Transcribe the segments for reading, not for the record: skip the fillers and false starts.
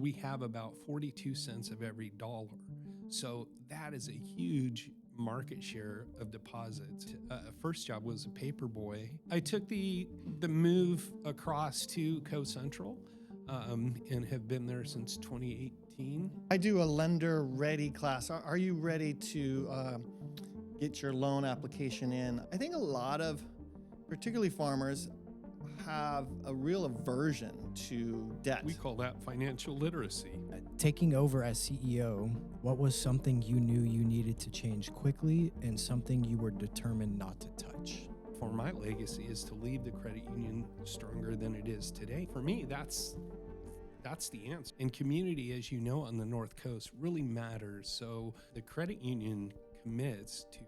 We have about 42 cents of every dollar. So that is a huge market share of deposits. First job was a paper boy. I took the move across to Co-Central and have been there since 2018. I do a lender ready class. Are you ready to get your loan application in? I think a lot of, particularly farmers, have a real aversion to debt. We call that financial literacy. Taking over as CEO, what was something you knew you needed to change quickly and something you were determined not to touch? For my legacy is to leave the credit union stronger than it is today. For me, that's the answer. And community, as you know, on the North Coast really matters. So the credit union commits to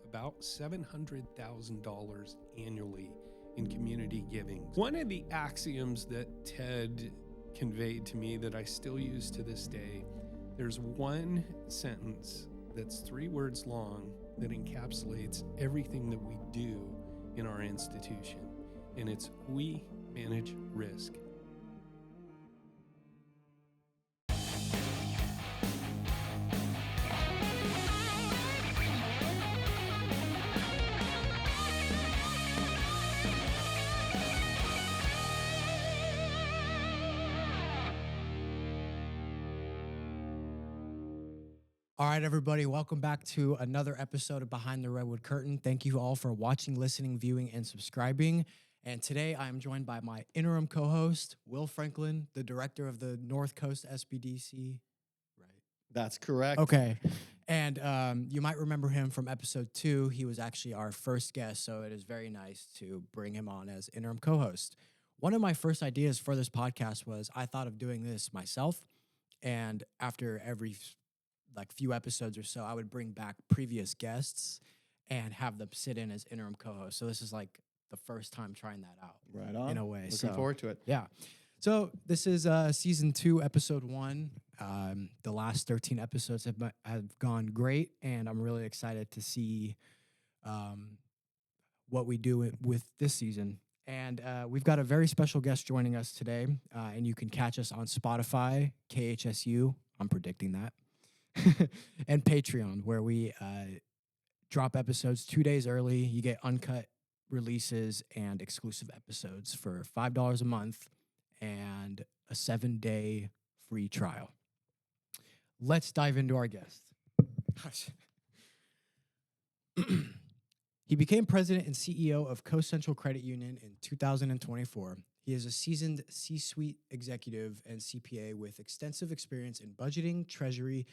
about $700,000 annually in community giving. One of the axioms that Ted conveyed to me that I still use to this day, there's one sentence that's 3 words long that encapsulates everything that we do in our institution, and it's we manage risk. All right, everybody, welcome back to another episode of Behind the Redwood Curtain. Thank you all for watching, listening, viewing, and subscribing. And today I am joined by my interim co-host, Will Franklin, the director of the North Coast SBDC. Right. That's correct. Okay. And you might remember him from episode 2. He was actually our first guest, so it is very nice to bring him on as interim co-host. One of my first ideas for this podcast was I thought of doing this myself. And after every few episodes or so, I would bring back previous guests and have them sit in as interim co-hosts. So this is like the first time trying that out. Right on. In a way. Looking forward to it. Yeah. So this is season 2, episode 1. The last 13 episodes have gone great, and I'm really excited to see what we do with this season. And we've got a very special guest joining us today, and you can catch us on Spotify, KHSU, I'm predicting that, and Patreon, where we drop episodes 2 days early. You get uncut releases and exclusive episodes for $5 a month and a 7-day free trial. Let's dive into our guest. He became president and CEO of Co-Central Credit Union in 2024. He is a seasoned C-suite executive and CPA with extensive experience in budgeting, treasury,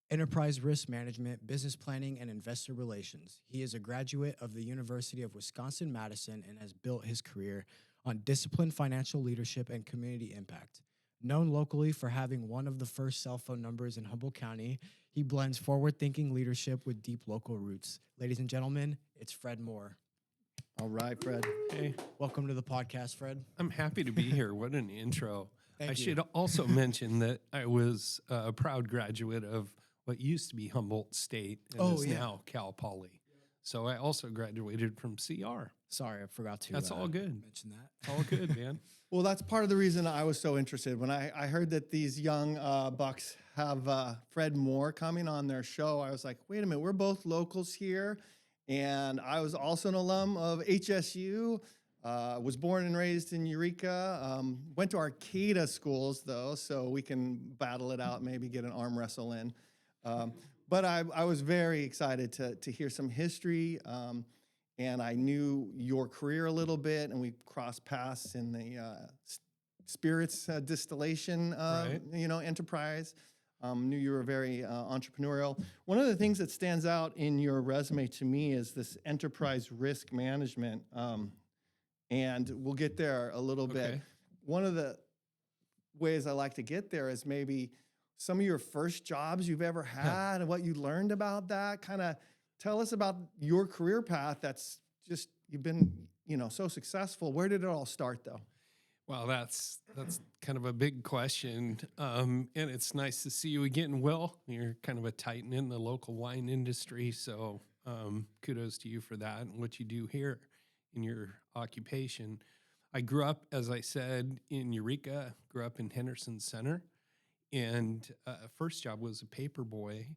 enterprise risk management, business planning, and investor relations. He is a graduate of the University of Wisconsin-Madison and has built his career on disciplined financial leadership and community impact. Known locally for having one of the first cell phone numbers in Humboldt County, he blends forward-thinking leadership with deep local roots. Ladies and gentlemen, it's Fred Moore. All right, Fred. Hey, Welcome to the podcast, Fred. I'm happy to be here. What an intro. Thank I you. should also mention that I was a proud graduate of what used to be Humboldt State and is now Cal Poly. So I also graduated from CR. Sorry, I forgot to That's all good. mention that. It's all good, man. Well, that's part of the reason I was so interested. When I heard that these young bucks have Fred Moore coming on their show, I was like, wait a minute, we're both locals here. And I was also an alum of HSU, was born and raised in Eureka, went to Arcata schools, though, so we can battle it out, maybe get an arm wrestle in. But I was very excited to hear some history, and I knew your career a little bit, and we crossed paths in the spirits distillation, Right. enterprise. Knew you were very entrepreneurial. One of the things that stands out in your resume to me is this enterprise risk management, and we'll get there a little bit. Okay. One of the ways I like to get there is maybe some of your first jobs you've ever had and what you learned about that. Kind of tell us about your career path. That's just, you've been, so successful. Where did it all start, though? Well, that's kind of a big question, and it's nice to see you again, Will. You're kind of a titan in the local wine industry, so kudos to you for that and what you do here in your occupation. I grew up, as I said, in Eureka, grew up in Henderson Center, And first job was a paper boy.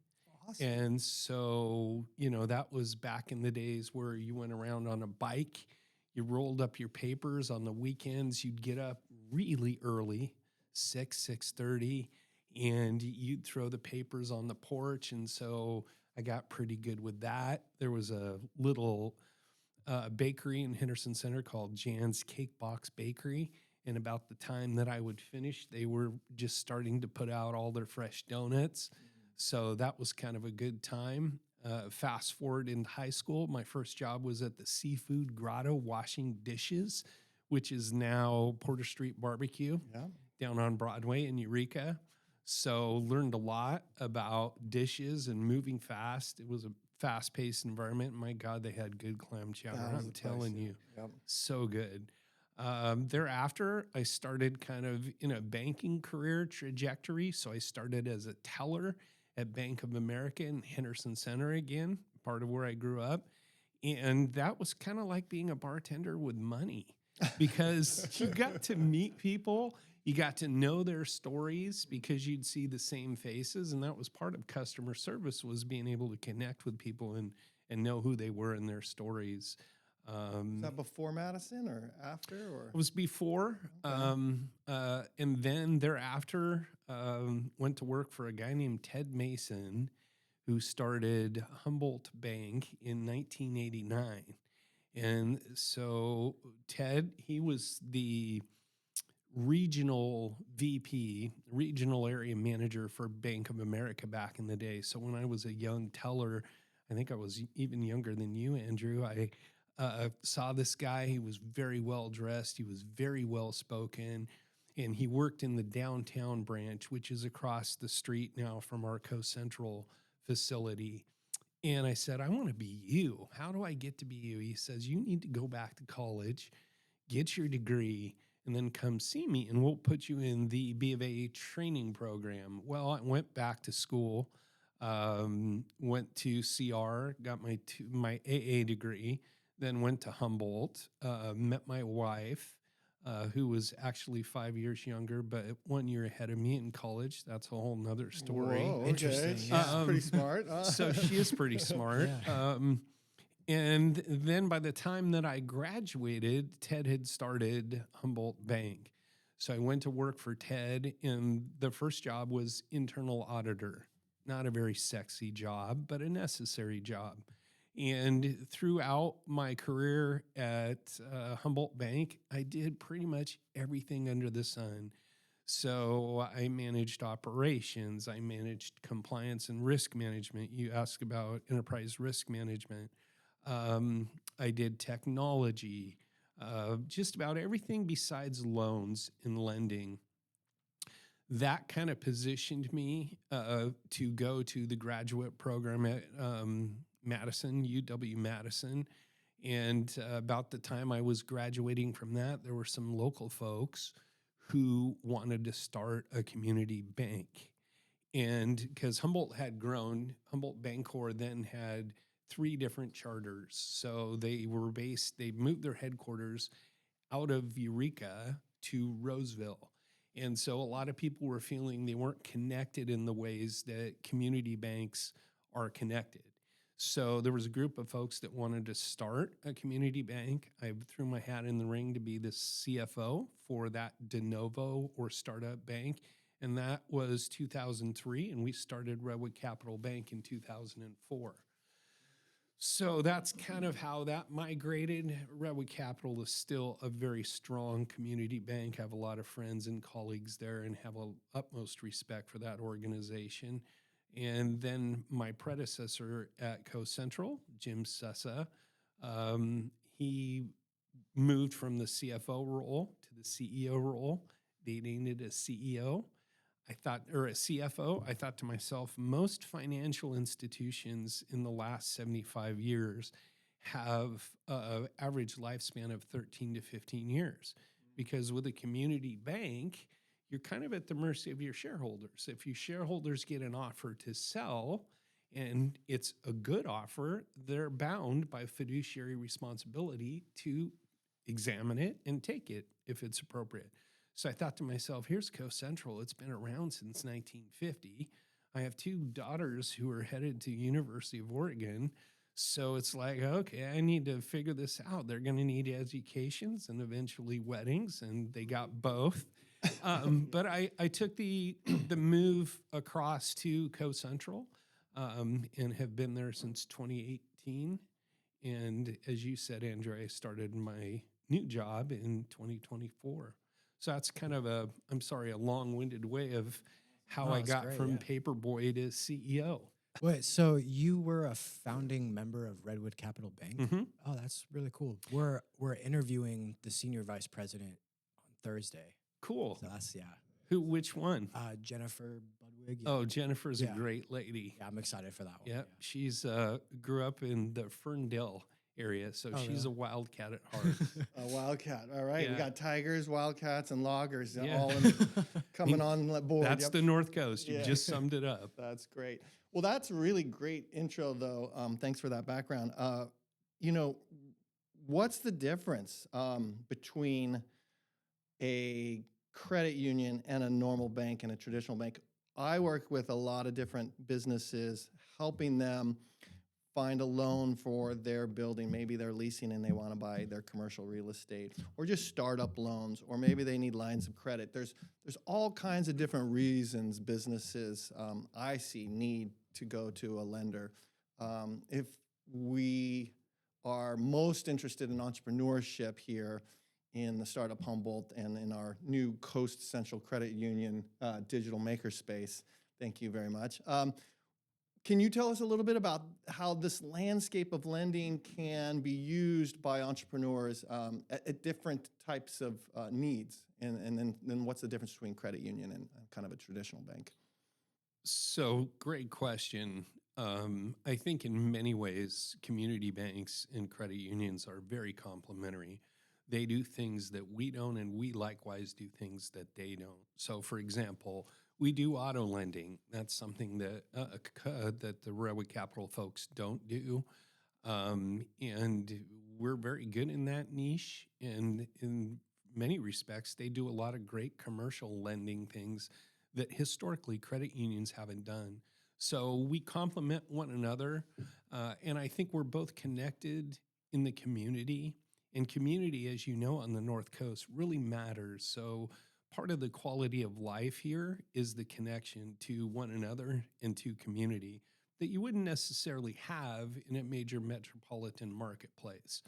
Awesome. And so, that was back in the days where you went around on a bike, you rolled up your papers on the weekends, you'd get up really early, 6:30, and you'd throw the papers on the porch. And so I got pretty good with that. There was a little bakery in Henderson Center called Jan's Cake Box Bakery. And about the time that I would finish, they were just starting to put out all their fresh donuts. So that was kind of a good time. Fast forward into high school, my first job was at the Seafood Grotto washing dishes, which is now Porter Street Barbecue down on Broadway in Eureka. So learned a lot about dishes and moving fast. It was a fast-paced environment. My God, they had good clam chowder. I'm telling you, so good. Thereafter, I started kind of in a banking career trajectory. So I started as a teller at Bank of America in Henderson Center again, part of where I grew up. And that was kind of like being a bartender with money because you got to meet people, you got to know their stories because you'd see the same faces. And that was part of customer service, was being able to connect with people and know who they were and their stories. Is that before Madison or after? Or It was before, and then thereafter went to work for a guy named Ted Mason, who started Humboldt Bank in 1989. And so Ted, he was the regional VP, regional area manager for Bank of America back in the day. So when I was a young teller, I think I was even younger than you, Andrew, I saw this guy. He was very well dressed. He was very well spoken. And he worked in the downtown branch, which is across the street now from our Co-Central facility. And I said, I want to be you. How do I get to be you? He says, you need to go back to college, get your degree, and then come see me, and we'll put you in the B of A training program. Well, I went back to school, went to CR, got my AA degree, then went to Humboldt, met my wife, who was actually 5 years younger, but 1 year ahead of me in college. That's a whole nother story. Whoa, okay. Interesting, She's yeah. pretty smart. So she is pretty smart. Yeah. And then by the time that I graduated, Ted had started Humboldt Bank. So I went to work for Ted, and the first job was internal auditor. Not a very sexy job, but a necessary job. And throughout my career at Humboldt Bank, I did pretty much everything under the sun. So I managed operations, I managed compliance and risk management. You ask about enterprise risk management. I did technology, just about everything besides loans and lending. That kind of positioned me to go to the graduate program at Madison, UW-Madison. And about the time I was graduating from that, there were some local folks who wanted to start a community bank. And because Humboldt had grown, Humboldt Bancorp then had 3 different charters. So they moved their headquarters out of Eureka to Roseville. And so a lot of people were feeling they weren't connected in the ways that community banks are connected. So there was a group of folks that wanted to start a community bank. I threw my hat in the ring to be the CFO for that de novo or startup bank. And that was 2003, and we started Redwood Capital Bank in 2004. So that's kind of how that migrated. Redwood Capital is still a very strong community bank. I have a lot of friends and colleagues there and have a utmost respect for that organization. And then my predecessor at Co-Central, Jim Sessa, he moved from the CFO role to the CEO role. They needed a CEO. Or a CFO. I thought to myself, most financial institutions in the last 75 years have an average lifespan of 13 to 15 years. Because with a community bank, you're kind of at the mercy of your shareholders. If your shareholders get an offer to sell and it's a good offer, they're bound by fiduciary responsibility to examine it and take it if it's appropriate. So I thought to myself, here's Coast Central. It's been around since 1950. I have two daughters who are headed to University of Oregon. So it's like, okay, I need to figure this out. They're going to need educations and eventually weddings, and they got both. But I took the the move across to Coast Central and have been there since 2018. And as you said, Andrew, I started my new job in 2024. So that's kind of a long-winded way of how No, I that's got great. from Yeah. paper boy to CEO. Wait, so you were a founding member of Redwood Capital Bank? Mhm. Oh, that's really cool. We're interviewing the senior vice president on Thursday. Cool. So that's Which one? Jennifer Budwig. Yeah. Oh, Jennifer's a Yeah. great lady. Yeah, I'm excited for that one. Yeah, she's grew up in the Ferndale area, so Oh, she's really? a wildcat at heart. A wildcat. All right. We Yeah. got tigers, wildcats, and loggers Yeah. all coming on board. That's Yep. the North Coast. You Yeah. just summed it up. That's great. Well, that's a really great intro, though. Thanks for that background. You know, what's the difference between a credit union and a normal bank and a traditional bank? I work with a lot of different businesses, helping them find a loan for their building. Maybe they're leasing and they want to buy their commercial real estate, or just startup loans, or maybe they need lines of credit. There's all kinds of different reasons businesses I see need to go to a lender. If we are most interested in entrepreneurship here in the startup Humboldt and in our new Coast Central Credit Union digital makerspace, thank you very much. Can you tell us a little bit about how this landscape of lending can be used by entrepreneurs at different types of needs? And then what's the difference between credit union and kind of a traditional bank? So, great question. I think in many ways, community banks and credit unions are very complementary. They do things that we don't, and we likewise do things that they don't. So, for example, we do auto lending. That's something that that the Redwood Capital folks don't do, and we're very good in that niche. And in many respects, they do a lot of great commercial lending things that historically credit unions haven't done. So we complement one another, and I think we're both connected in the community. And community, as you know, on the North Coast really matters. So part of the quality of life here is the connection to one another and to community that you wouldn't necessarily have in a major metropolitan marketplace.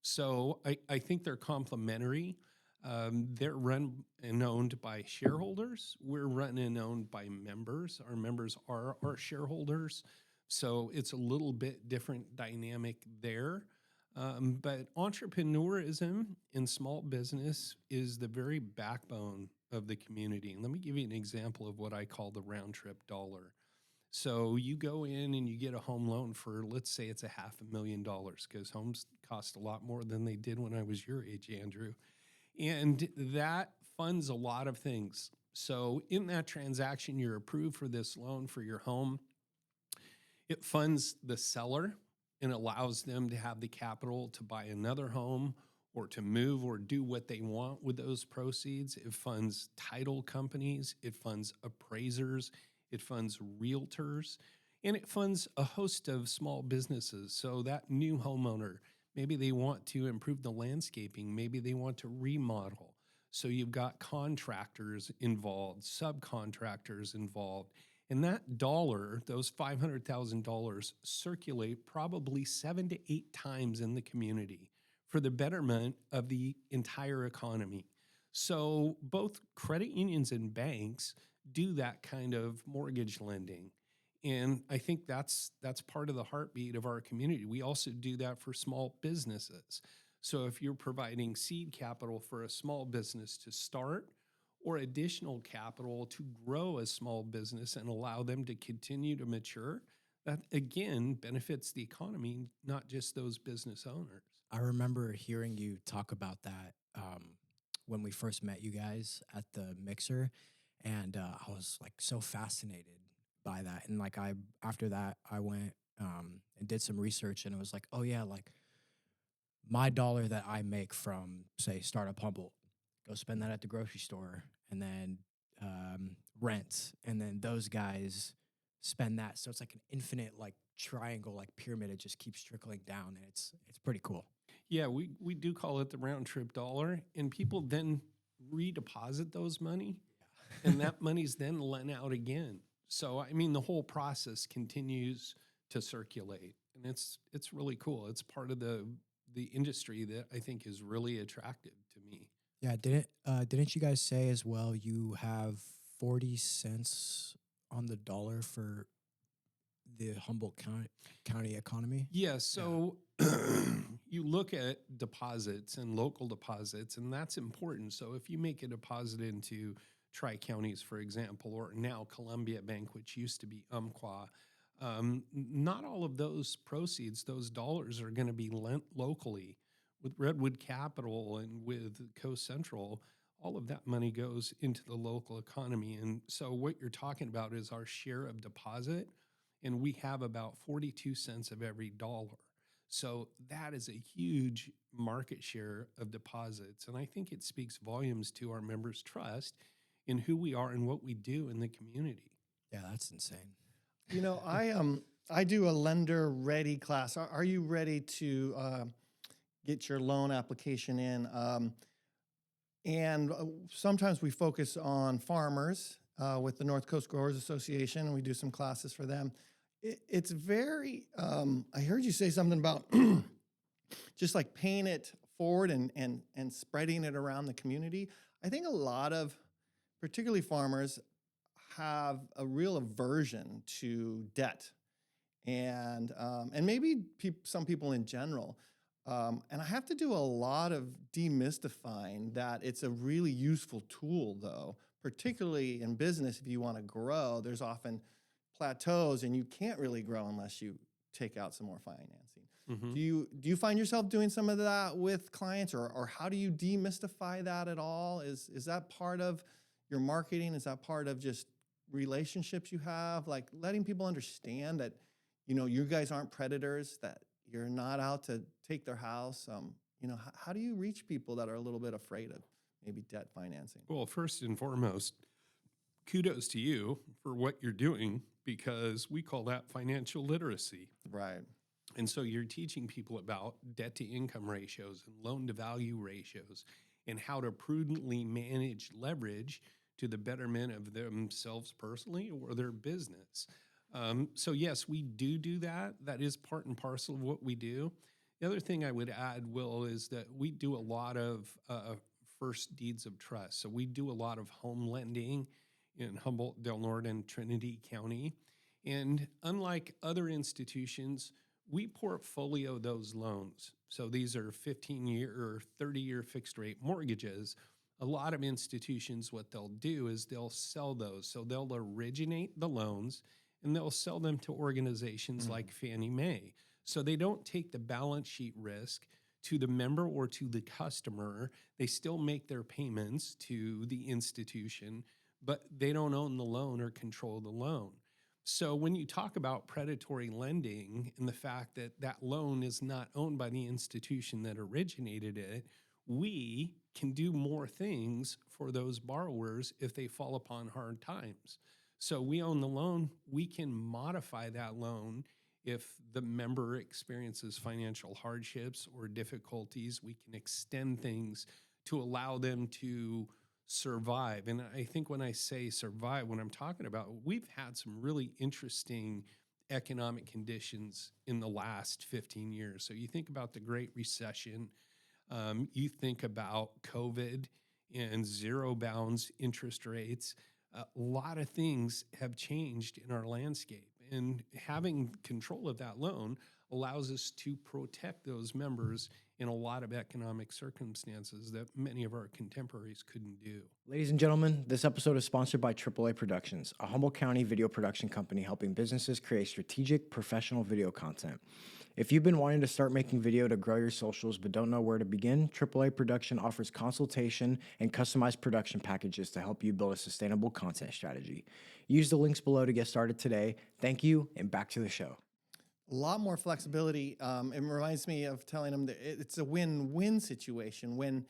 So I think they're complementary. They're run and owned by shareholders. We're run and owned by members. Our members are our shareholders. So it's a little bit different dynamic there. But entrepreneurism in small business is the very backbone of the community. And let me give you an example of what I call the round trip dollar. So you go in and you get a home loan for, let's say it's $500,000, because homes cost a lot more than they did when I was your age, Andrew. And that funds a lot of things. So in that transaction, you're approved for this loan for your home. It funds the seller and allows them to have the capital to buy another home or to move or do what they want with those proceeds. It funds title companies, it funds appraisers, it funds realtors, and it funds a host of small businesses. So that new homeowner, maybe they want to improve the landscaping, maybe they want to remodel. So you've got contractors involved, subcontractors involved. And that dollar, those $500,000, circulate probably 7 to 8 times in the community for the betterment of the entire economy. So both credit unions and banks do that kind of mortgage lending. And I think that's part of the heartbeat of our community. We also do that for small businesses. So if you're providing seed capital for a small business to start, or additional capital to grow a small business and allow them to continue to mature, that again benefits the economy, not just those business owners. I remember hearing you talk about that when we first met you guys at the mixer, and I was like so fascinated by that. And like after that, I went and did some research, and it was like, oh yeah, like my dollar that I make from say Startup Humboldt, go spend that at the grocery store, and then rent, and then those guys spend that. So it's like an infinite like triangle, like pyramid. It just keeps trickling down, and it's pretty cool. Yeah, we do call it the round trip dollar, and people then redeposit those money, and that money's then lent out again. So I mean, the whole process continues to circulate, and it's really cool. It's part of the industry that I think is really attractive to me. Yeah, didn't you guys say as well you have 40 cents on the dollar for the Humboldt County economy? Yeah, so you look at deposits and local deposits, and that's important. So if you make a deposit into Tri-Counties, for example, or now Columbia Bank, which used to be Umpqua, not all of those proceeds, those dollars are going to be lent locally. With Redwood Capital and with Coast Central, all of that money goes into the local economy. And so what you're talking about is our share of deposit, and we have about 42 cents of every dollar. So that is a huge market share of deposits. And I think it speaks volumes to our members' trust in who we are and what we do in the community. Yeah, that's insane. You know, I do a lender ready class. Are you ready to get your loan application in? And sometimes we focus on farmers with the North Coast Growers Association, and we do some classes for them. It's very, I heard you say something about just like paying it forward and spreading it around the community. I think a lot of, particularly farmers, have a real aversion to debt, and maybe some people in general. And I have to do a lot of demystifying that it's a really useful tool, though, particularly in business. If you want to grow, there's often plateaus, and you can't really grow unless you take out some more financing. Mm-hmm. Do you find yourself doing some of that with clients, or how do you demystify that at all? Is that part of your marketing? Is that part of just relationships you have, like letting people understand that, you know, you guys aren't predators, that you're not out to take their house? You know, how do you reach people that are a little bit afraid of maybe debt financing? Well, first and foremost, kudos to you for what you're doing, because we call that financial literacy. Right. And so you're teaching people about debt to income ratios and loan to value ratios and how to prudently manage leverage to the betterment of themselves personally or their business. So yes, we do that. That is part and parcel of what we do. The other thing I would add, Will, is that we do a lot of first deeds of trust. So we do a lot of home lending in Humboldt, Del Norte, and Trinity County. And unlike other institutions, we portfolio those loans. So these are 15-year or 30-year fixed rate mortgages. A lot of institutions, what they'll do is they'll sell those. So they'll originate the loans and they'll sell them to organizations like Fannie Mae. So they don't take the balance sheet risk to the member or to the customer. They still make their payments to the institution, but they don't own the loan or control the loan. So when you talk about predatory lending and the fact that that loan is not owned by the institution that originated it, we can do more things for those borrowers if they fall upon hard times. So we own the loan. We can modify that loan if the member experiences financial hardships or difficulties. We can extend things to allow them to survive. And I think when I say survive, what I'm talking about, we've had some really interesting economic conditions in the last 15 years. So you think about the Great Recession, you think about COVID and zero bounds interest rates. A lot of things have changed in our landscape, and having control of that loan allows us to protect those members in a lot of economic circumstances that many of our contemporaries couldn't do. Ladies and gentlemen, this episode is sponsored by AAA Productions, a Humboldt County video production company helping businesses create strategic, professional video content. If you've been wanting to start making video to grow your socials but don't know where to begin, AAA Production offers consultation and customized production packages to help you build a sustainable content strategy. Use the links below to get started today. Thank you, and back to the show. A lot more flexibility. It reminds me of telling them that it's a win-win situation. When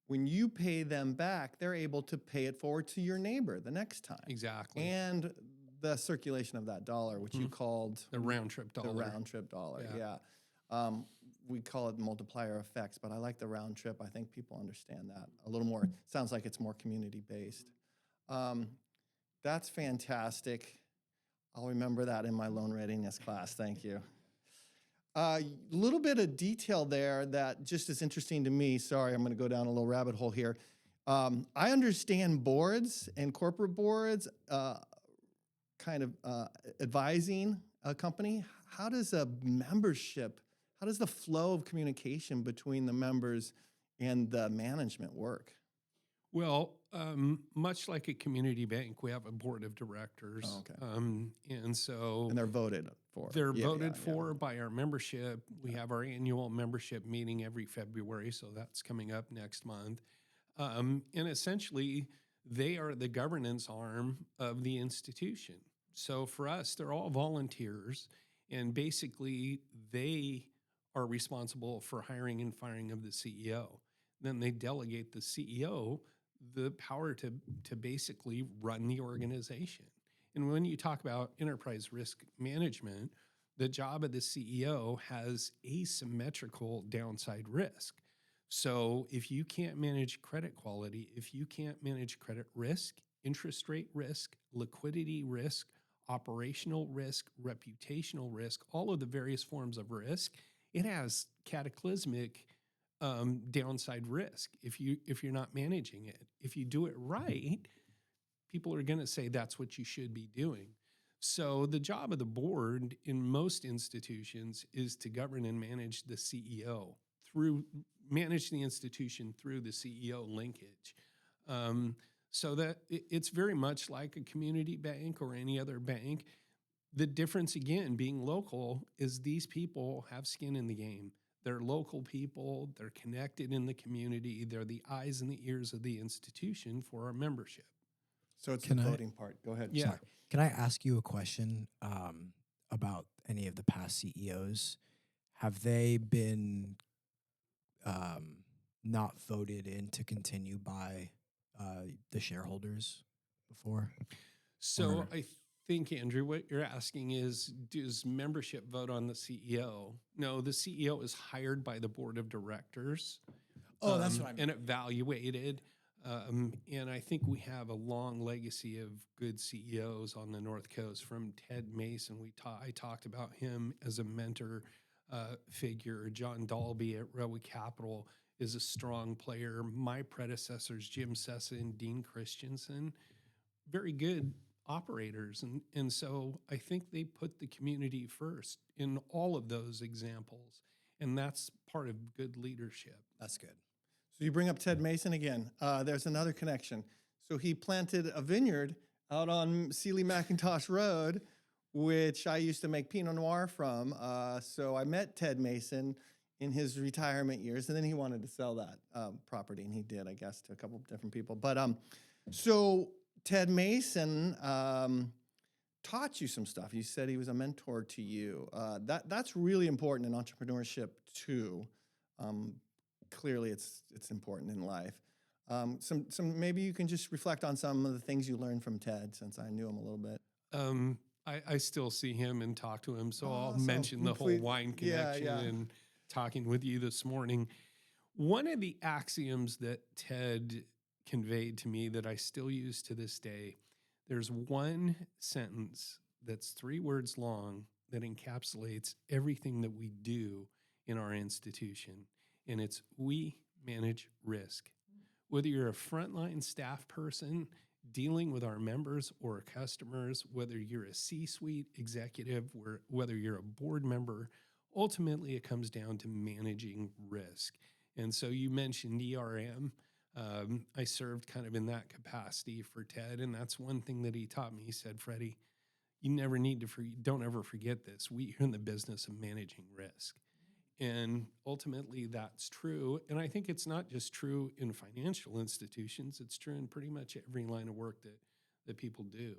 when you pay them back, they're able to pay it forward to your neighbor the next time. Exactly. And the circulation of that dollar, which you called the round trip dollar. the round trip dollar. Yeah. We call it multiplier effects, but I like the round trip. I think people understand that a little more. Sounds like it's more community based. That's fantastic. I'll remember that in my loan readiness class. Thank you. A little bit of detail there that just is interesting to me. Sorry, I'm going to go down a little rabbit hole here. I understand boards and corporate boards kind of advising a company. How does a membership, how does the flow of communication between the members and the management work? Well, much like a community bank, we have a board of directors. Oh, okay. And so And they're voted for. they're Yeah, voted yeah, for by our membership. We have our annual membership meeting every February, so that's coming up next month. And essentially, they are the governance arm of the institution. So for us, they're all volunteers, and basically they are responsible for hiring and firing of the CEO. Then they delegate the CEO the power to basically run the organization. And when you talk about enterprise risk management, the job of the CEO has asymmetrical downside risk. So if you can't manage credit quality, if you can't manage credit risk, interest rate risk, liquidity risk, operational risk, reputational risk, all of the various forms of risk, it has cataclysmic downside risk if you're not managing it. If you do it right, people are going to say that's what you should be doing. So the job of the board in most institutions is to govern and manage the CEO manage the institution through the CEO linkage. So that it's very much like a community bank or any other bank. The difference, again, being local, is these people have skin in the game. They're local people. They're connected in the community. They're the eyes and the ears of the institution for our membership. So it's the voting part. Go ahead. Yeah. Sorry. Can I ask you a question about any of the past CEOs? Have they been not voted in to continue by the shareholders before? So I think, Andrew, what you're asking is, does membership vote on the CEO? No, the CEO is hired by the board of directors. Oh, that's what I meant. And evaluated. And I think we have a long legacy of good CEOs on the North Coast, from Ted Mason. I talked about him as a mentor figure. John Dalby at Redwood Capital is a strong player. My predecessors, Jim Sessa and Dean Christensen, very good operators. And so I think they put the community first in all of those examples. And that's part of good leadership. That's good. So you bring up Ted Mason again. There's another connection. So he planted a vineyard out on Sealy McIntosh Road, which I used to make Pinot Noir from. So I met Ted Mason in his retirement years, and then he wanted to sell that property, and he did, I guess, to a couple of different people. But so Ted Mason taught you some stuff. You said he was a mentor to you. That's really important in entrepreneurship too. Clearly, it's important in life. Some maybe you can just reflect on some of the things you learned from Ted, since I knew him a little bit. I still see him and talk to him, so I'll Awesome. mention the whole wine connection Yeah. and talking with you this morning. One of the axioms that Ted conveyed to me that I still use to this day, there's one sentence that's 3 words long that encapsulates everything that we do in our institution, and it's we manage risk. Whether you're a frontline staff person dealing with our members or customers, whether you're a C-suite executive, whether you're a board member, ultimately it comes down to managing risk. And so you mentioned ERM. I served kind of in that capacity for Ted, and that's one thing that he taught me. He said, Freddie, you never need to don't ever forget this. We are in the business of managing risk. And ultimately that's true. And I think it's not just true in financial institutions, it's true in pretty much every line of work that people do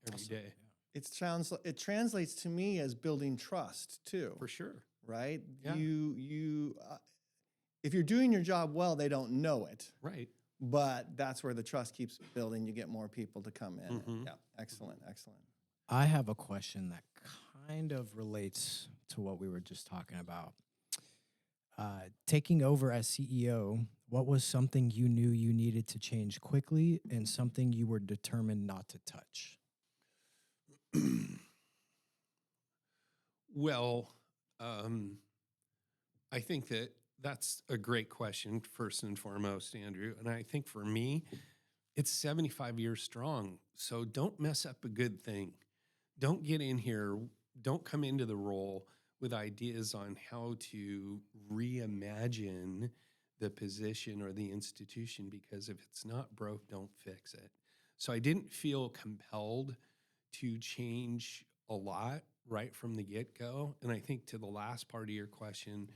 every day. Yeah. It translates to me as building trust too. For sure. Right? Yeah. You if you're doing your job well, they don't know it. Right. But that's where the trust keeps building. You get more people to come in. Mhm. Yeah, excellent, excellent. I have a question that kind of relates to what we were just talking about. Taking over as CEO, what was something you knew you needed to change quickly and something you were determined not to touch? Well, I think that that's a great question, first and foremost, Andrew. And I think for me, it's 75 years strong. So don't mess up a good thing. Don't get in here, don't come into the role with ideas on how to reimagine the position or the institution, because if it's not broke, don't fix it. So I didn't feel compelled to change a lot right from the get-go. And I think to the last part of your question,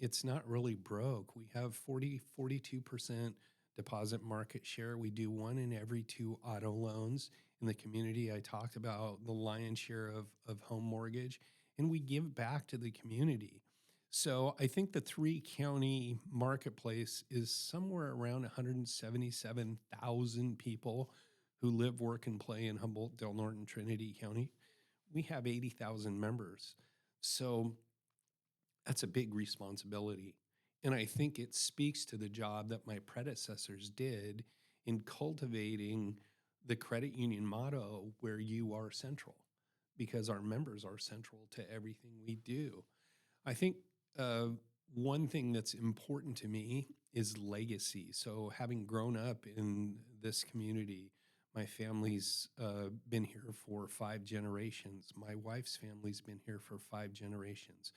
it's not really broke. We have 42% deposit market share. We do 1 in every 2 auto loans in the community. I talked about the lion's share of home mortgage, and we give back to the community. So I think the 3-county marketplace is somewhere around 177,000 people who live, work, and play in Humboldt, Del Norte, and Trinity County. We have 80,000 members. So that's a big responsibility. And I think it speaks to the job that my predecessors did in cultivating the credit union motto, where you are central, because our members are central to everything we do. I think one thing that's important to me is legacy. So having grown up in this community, my family's been here for 5 generations. My wife's family's been here for 5 generations.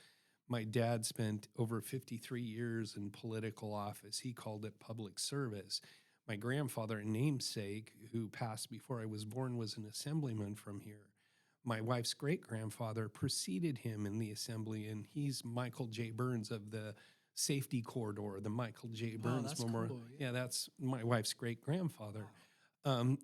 My dad spent over 53 years in political office. He called it public service. My grandfather, namesake, who passed before I was born, was an assemblyman from here. My wife's great-grandfather preceded him in the assembly, and he's Michael J. Burns of the Safety Corridor, the Michael J. Burns that's Memorial. cool, Yeah, that's my wife's great-grandfather.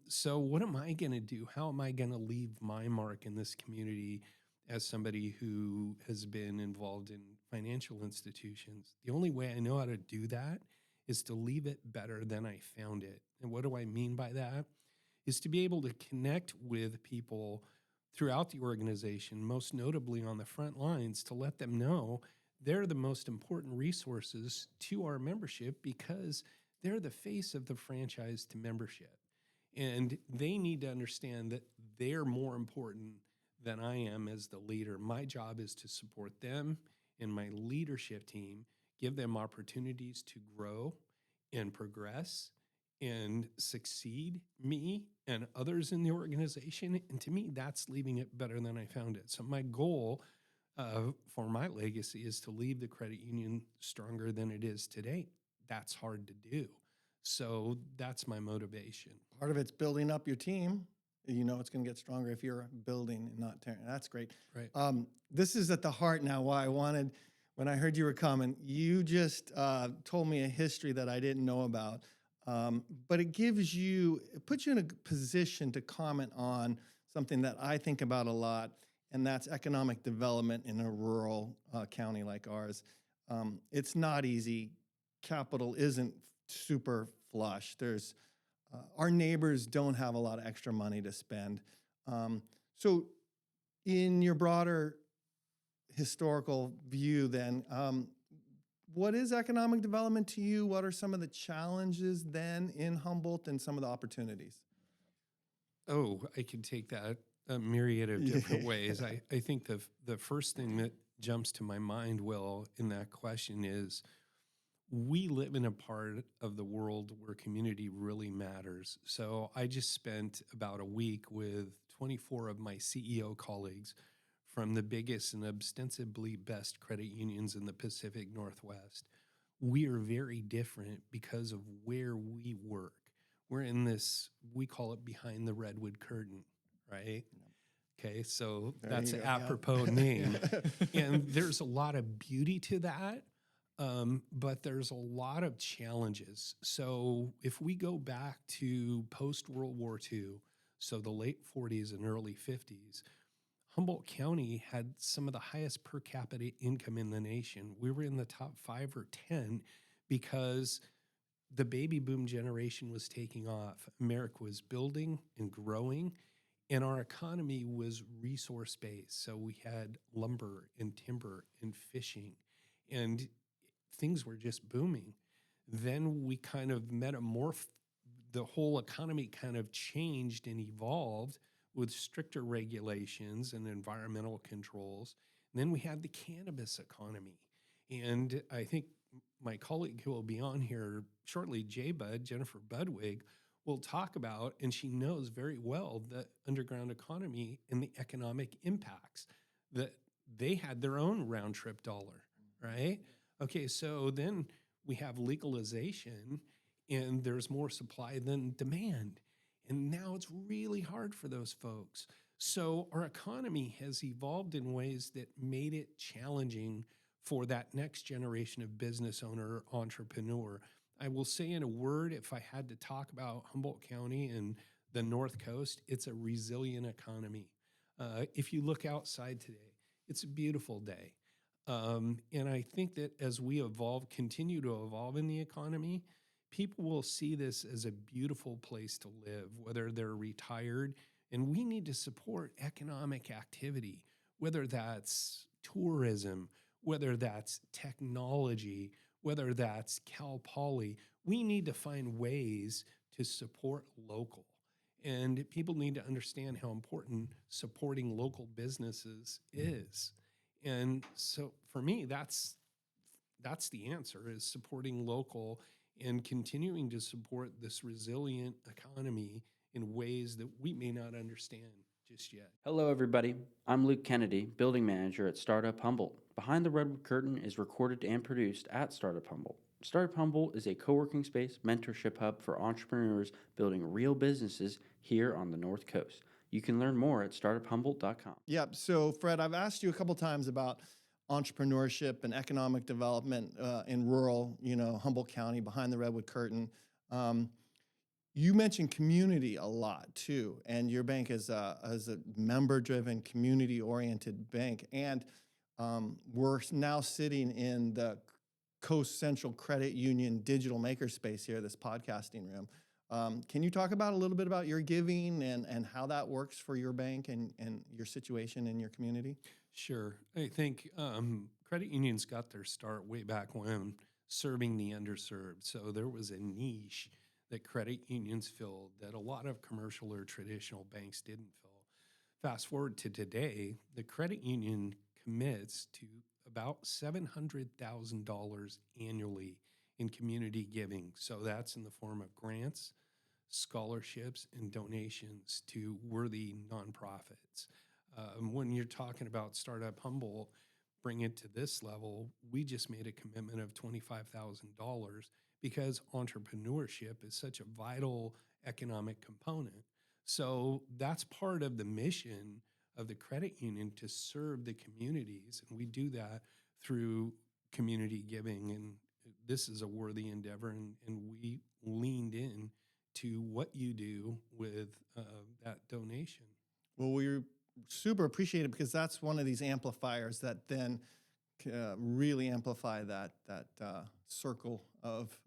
So what am I going to do? How am I going to leave my mark in this community as somebody who has been involved in financial institutions? The only way I know how to do that is to leave it better than I found it. And what do I mean by that? Is to be able to connect with people throughout the organization, most notably on the front lines, to let them know they're the most important resources to our membership, because they're the face of the franchise to membership. And they need to understand that they're more important than I am as the leader. My job is to support them and my leadership team, give them opportunities to grow and progress and succeed, me and others in the organization. And to me, that's leaving it better than I found it. So my goal for my legacy is to leave the credit union stronger than it is today. That's hard to do. So that's my motivation. Part of it's building up your team. You know it's going to get stronger if you're building and not tearing. That's great. Right. This is at the heart now why I wanted, when I heard you were coming, you just told me a history that I didn't know about. But it puts you in a position to comment on something that I think about a lot, and that's economic development in a rural county like ours. It's not easy. Capital isn't super flush. Our neighbors don't have a lot of extra money to spend. So in your broader historical view then, what is economic development to you? What are some of the challenges then in Humboldt and some of the opportunities? Oh, I can take that a myriad of different ways. I think the first thing that jumps to my mind, Will, in that question is, we live in a part of the world where community really matters. So I just spent about a week with 24 of my CEO colleagues from the biggest and ostensibly best credit unions in the Pacific Northwest. We are very different because of where we work. We're in this, we call it Behind the Redwood Curtain, right? Okay, so There that's you an go. apropos name. And there's a lot of beauty to that. But there's a lot of challenges. So if we go back to post-World War II, so the late 40s and early 50s, Humboldt County had some of the highest per capita income in the nation. We were in the top 5 or 10 because the baby boom generation was taking off. America was building and growing, and our economy was resource based. So we had lumber and timber and fishing, and things were just booming. Then we kind of metamorphed, the whole economy kind of changed and evolved with stricter regulations and environmental controls. And then we had the cannabis economy. And I think my colleague who will be on here shortly, Jennifer Budwig, will talk about, and she knows very well, the underground economy and the economic impacts that they had their own round trip dollar, right? Okay, so then we have legalization and there's more supply than demand. And now it's really hard for those folks. So our economy has evolved in ways that made it challenging for that next generation of business owner, entrepreneur. I will say in a word, if I had to talk about Humboldt County and the North Coast, it's a resilient economy. If you look outside today, it's a beautiful day. And I think that as we continue to evolve in the economy, people will see this as a beautiful place to live, whether they're retired. And we need to support economic activity, whether that's tourism, whether that's technology, whether that's Cal Poly. We need to find ways to support local. And people need to understand how important supporting local businesses is. And so for me, that's the answer, is supporting local and continuing to support this resilient economy in ways that we may not understand just yet. Hello, everybody. I'm Luke Kennedy, Building Manager at Startup Humboldt. Behind the Redwood Curtain is recorded and produced at Startup Humboldt. Startup Humboldt is a co-working space mentorship hub for entrepreneurs building real businesses here on the North Coast. You can learn more at startuphumboldt.com. Yep. So, Fred, I've asked you a couple times about entrepreneurship and economic development in rural, Humboldt County, behind the Redwood Curtain. You mentioned community a lot too, and your bank is a member-driven, community-oriented bank. And we're now sitting in the Coast Central Credit Union digital makerspace here, this podcasting room. Can you talk about a little bit about your giving and how that works for your bank and your situation in your community? Sure. I think credit unions got their start way back when, serving the underserved. So there was a niche that credit unions filled that a lot of commercial or traditional banks didn't fill. Fast forward to today, the credit union commits to about $700,000 annually in community giving. So that's in the form of grants, scholarships, and donations to worthy nonprofits. When you're talking about Startup Humboldt, bring it to this level, we just made a commitment of $25,000 because entrepreneurship is such a vital economic component. So that's part of the mission of the credit union, to serve the communities. And we do that through community giving. And this is a worthy endeavor. And we leaned in to what you do with that donation. Well, we super appreciate it because that's one of these amplifiers that then really amplify that circle of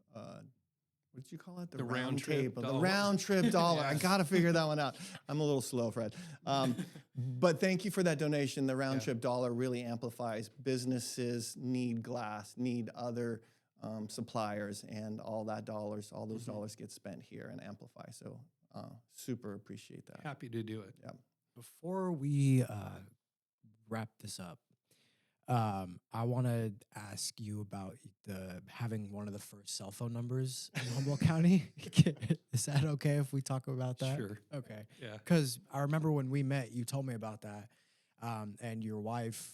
what did you call it? The round trip table, dollar. the round trip dollar. I Yes. got to figure that one out. I'm a little slow, Fred. But thank you for that donation. The round trip dollar really amplifies. Businesses need glass, need other suppliers, and all those dollars get spent here and amplify. So super appreciate that. Happy to do it. Yeah. Before we wrap this up, I want to ask you about having one of the first cell phone numbers in Humboldt County. Is that okay if we talk about that? Sure. Okay. Yeah. Because I remember when we met, you told me about that, and your wife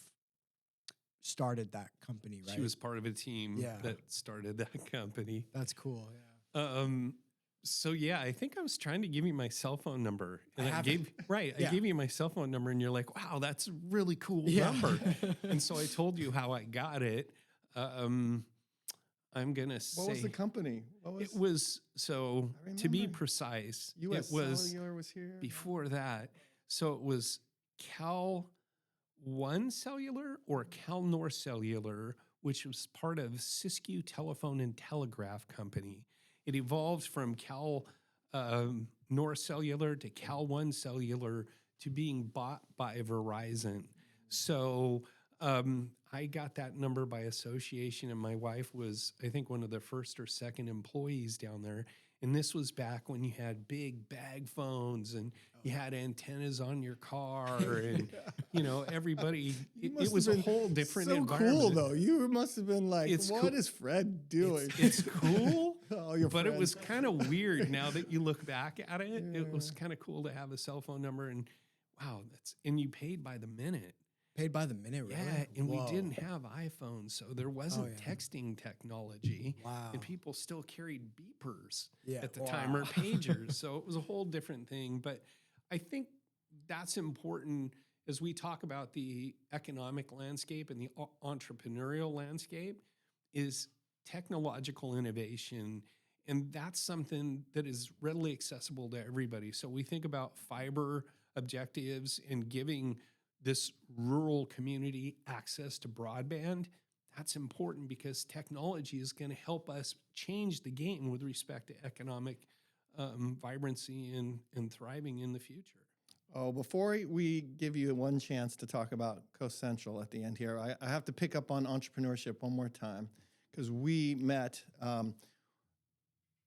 started that company, right? She was part of a team that started that company. That's cool. Yeah. So yeah, I think I was trying to give you my cell phone number, and I Yeah. gave you my cell phone number, and you're like, "Wow, that's a really cool number." And so I told you how I got it. I'm gonna say, What was the company? it was, so to be precise, U.S. it was Cellular was here before that. So it was Cal One Cellular or Cal North Cellular, which was part of Siskiyou Telephone and Telegraph Company. It evolved from Cal North Cellular to Cal One Cellular to being bought by Verizon. So I got that number by association, and my wife was, I think, one of the first or second employees down there. And this was back when you had big bag phones and you had antennas on your car, and everybody. It was a whole different so environment. cool though. You must have been like, It's what cool. is Fred doing? It's cool, Oh, your but it friends. was kind of weird now that you look back at it. It was kind of cool to have a cell phone number, and wow, and you paid by the minute. Paid by the minute, really? Yeah, and Whoa. we didn't have iPhones, so there wasn't yeah. texting technology. Wow. And people still carried beepers Yeah, at the wow. time, or pagers. So it was a whole different thing. But I think that's important as we talk about the economic landscape and the entrepreneurial landscape, is technological innovation. And that's something that is readily accessible to everybody. So we think about fiber objectives and giving this rural community access to broadband. That's important because technology is going to help us change the game with respect to economic vibrancy and thriving in the future. Oh, before we give you one chance to talk about Coast Central at the end here, I have to pick up on entrepreneurship one more time, because we met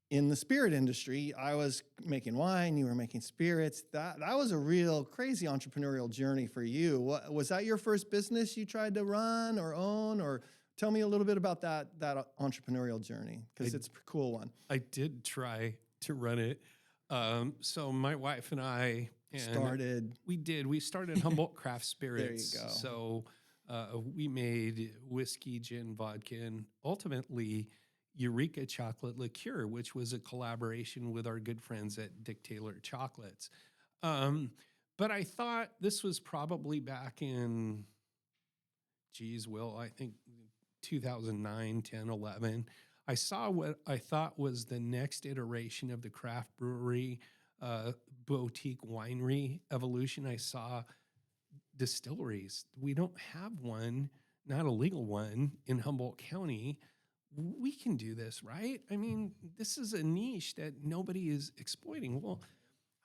in the spirit industry. I was making wine, you were making spirits. That was a real crazy entrepreneurial journey for you. Was that your first business you tried to run or own? Or tell me a little bit about that entrepreneurial journey, because it's a cool one. I did try to run it. So my wife and I We started Humboldt Craft Spirits. There you go. So we made whiskey, gin, vodka, and ultimately Eureka Chocolate Liqueur, which was a collaboration with our good friends at Dick Taylor Chocolates. But I thought this was probably back in, I think 2009, 10, 11. I saw what I thought was the next iteration of the craft brewery, boutique winery evolution. I saw distilleries. We don't have one, not a legal one, in Humboldt County. We can do this, right? I mean, this is a niche that nobody is exploiting. Well,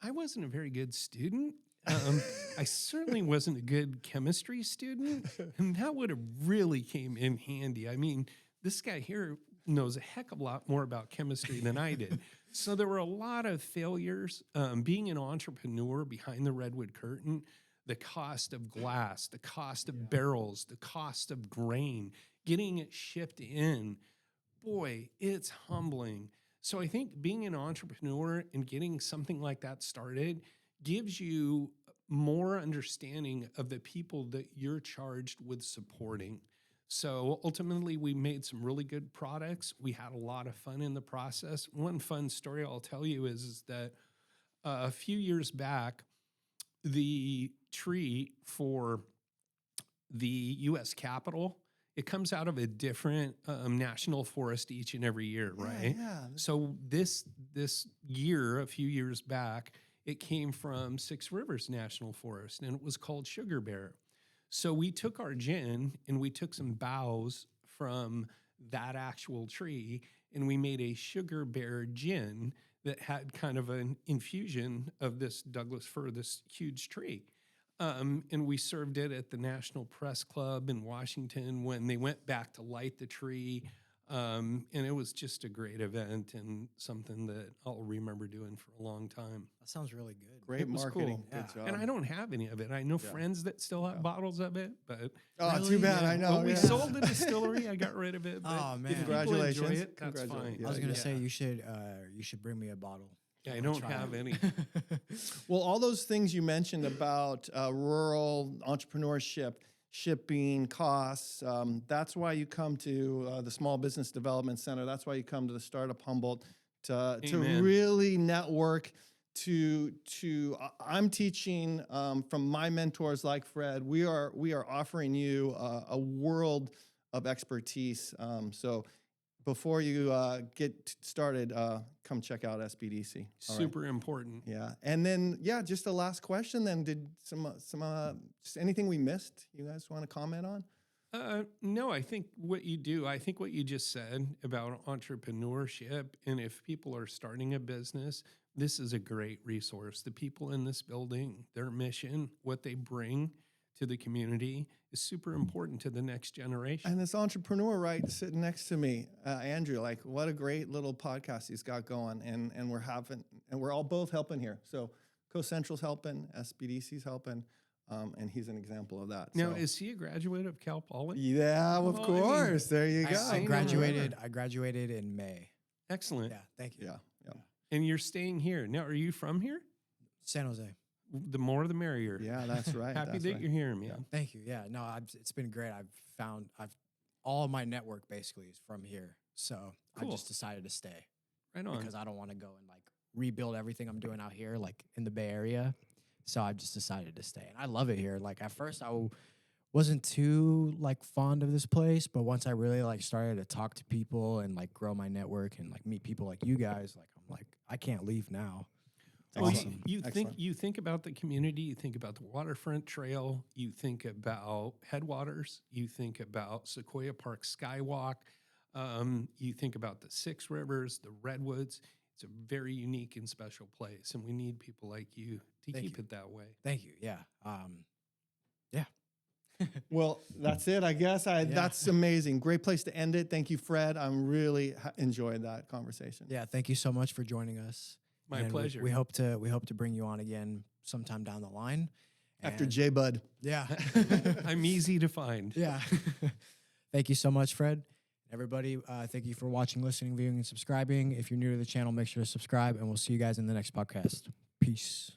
I wasn't a very good student. I certainly wasn't a good chemistry student, and that would have really came in handy. I mean, this guy here knows a heck of a lot more about chemistry than I did. So there were a lot of failures. Being an entrepreneur behind the Redwood Curtain, the cost of glass, the cost of barrels, the cost of grain, getting it shipped in, boy, it's humbling. So I think being an entrepreneur and getting something like that started gives you more understanding of the people that you're charged with supporting. So ultimately, we made some really good products. We had a lot of fun in the process. One fun story I'll tell you is that a few years back, the tree for the U.S. Capitol, it comes out of a different national forest each and every year, right? Yeah. So this year, a few years back, it came from Six Rivers National Forest, and it was called Sugar Bear. So we took our gin and we took some boughs from that actual tree, and we made a Sugar Bear gin that had kind of an infusion of this Douglas fir, this huge tree. And we served it at the National Press Club in Washington when they went back to light the tree. And it was just a great event and something that I'll remember doing for a long time. That sounds really good. Great It was marketing. cool. Good job. And I don't have any of it. I know friends that still have bottles of it, but Oh, Really? too bad. Yeah. I know. well, we yeah. sold the distillery. I got rid of it. But Oh, man. if people Congratulations. enjoy it, that's Congratulations. fine. I was gonna Yeah. say you should bring me a bottle. Yeah, I I'll don't try have it. any. Well, all those things you mentioned about rural entrepreneurship, shipping costs, that's why you come to the Small Business Development Center. That's why you come to the Startup Humboldt to Amen. really network. I'm teaching from my mentors like Fred. We are offering you a world of expertise. So before you get started, come check out SBDC. All right. Super important. Yeah. And then, yeah, just the last question then. Did just anything we missed you guys want to comment on? No, I think what you just said about entrepreneurship, and if people are starting a business, this is a great resource. The people in this building, their mission, what they bring to the community is super important to the next generation. And this entrepreneur, right, sitting next to me, Andrew, like what a great little podcast he's got going, and we're all both helping here. So Coast Central's helping, SBDC's helping. And he's an example of that. Now, so. is he a graduate of Cal Poly? Yeah, of Well, course. There you go. I graduated in May. Excellent. Yeah, thank you. Yeah. And you're staying here. Now, are you from here? San Jose. The more the merrier. Yeah, that's right. Happy that's that right. you're here, man. Thank you. Yeah, no, it's been great. All of my network basically is from here. So I Cool. just decided to stay Right on. because I don't want to go and like rebuild everything I'm doing out here, like in the Bay Area. So I just decided to stay. And I love it here. Like at first I wasn't too like fond of this place, but once I really like started to talk to people and like grow my network and like meet people like you guys, like I'm like, I can't leave now. Well, Awesome. you think about the community, you think about the waterfront trail, you think about headwaters, you think about Sequoia Park Skywalk, you think about the Six Rivers, the Redwoods. It's a very unique and special place, and we need people like you to Thank keep you. it that way. Thank you. Yeah. Well, that's it, I guess. That's amazing. Great place to end it. Thank you, Fred. I'm really enjoyed that conversation. Yeah. Thank you so much for joining us. My And pleasure. We hope to bring you on again sometime down the line. After And- J Bud. Yeah. I'm easy to find. Yeah. Thank you so much, Fred. Everybody, thank you for watching, listening, viewing, and subscribing. If you're new to the channel, make sure to subscribe, and we'll see you guys in the next podcast. Peace.